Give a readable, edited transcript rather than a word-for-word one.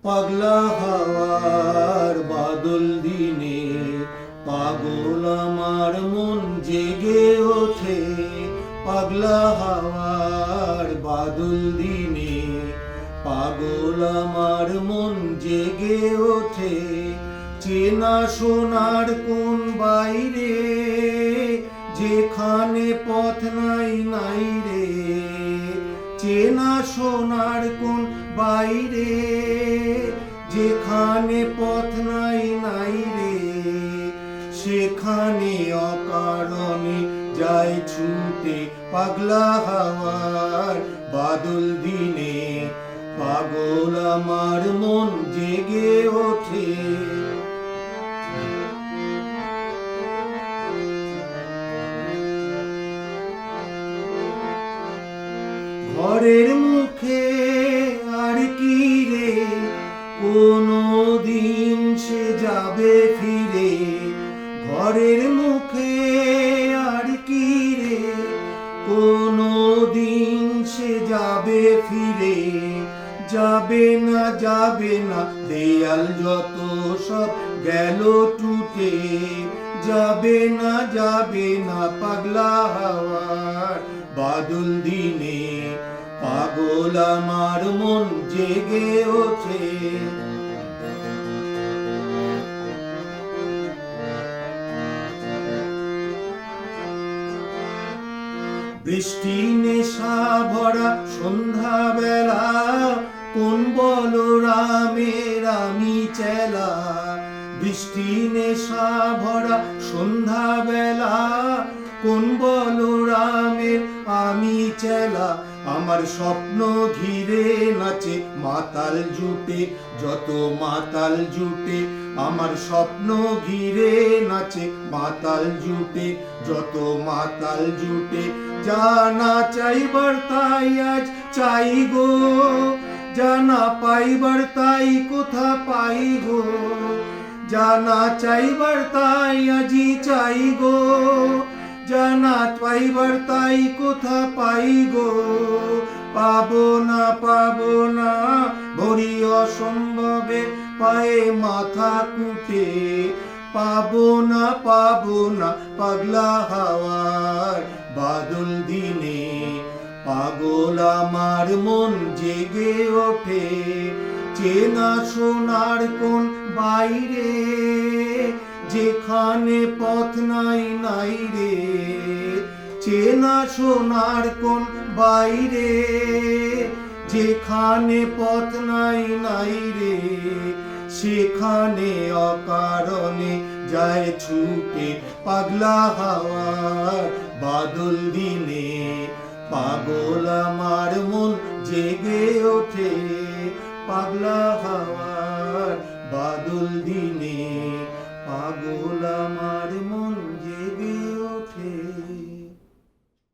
পাগলা হাওয়ার বাদল দিনে পাগল আমার মন জেগে ওঠে। পাগলা হাওয়ার বাদল দিনে পাগল আমার মন জেগে ওঠে। চেনা সোনার কোন বাইরে যেখানে পথ নাই নাই রে। চেনা সোনার কোন বাইরে যেখানে পথ নাই নাই রে। সেখানে অকারণে যায় ছুটে পাগলা হাওয়ার বাদল দিনে পাগল আমার মন জেগে ওঠে। ঘরের মুখে আর কি রে কোনো দিন সে যাবে ফিরে। ঘরের মুখে আর কি রে কোনো দিন সে যাবে ফিরে। যাবে না দেয়াল যত সব গেল টুটে। যাবে না পাগলা হাওয়ার বাদল দিনে পাগল আমার মন জেগে ওঠে। বৃষ্টি নেশা ভরা সন্ধ্যা বেলা কোন বলরামের আমি চেলা। বৃষ্টি নেশা ভরা সন্ধ্যা বেলা কোন বলরামের আমি চেলা। আমার স্বপ্ন ঘিরে নাচে মাতাল জুটে যত মাতাল জুটে। আমার স্বপ্ন ঘিরে নাচে মাতাল জুটে যত মাতাল জুটে। জানা চাইবার তাই আজ চাই গো, জানা পাইবার তাই কোথা পাই গো। জানা চাইবার তাই আজি চাই গো, জানা পাইবার তাই কোথা পাই গো। পাবো না ভরি অসম্ভবে পায়ে মাথা কুটে। পাবো না পাগলা হাওয়ার বাদল দিনে পাগল আমার মন জেগে ওঠে। চেনা সোনার কোন বাইরে যেখানে পথ নাই নাই রে। চেনা সোনার কোন বাইরে যেখানে পথ নাই নাই রে। সেখানে অকারণে যায় ছুটে পাগলা হাওয়ার বাদল দিনে পাগল আমার মন জেগে ওঠে। পাগলা হাওয়ার বাদল দিনে পাগল আমার মন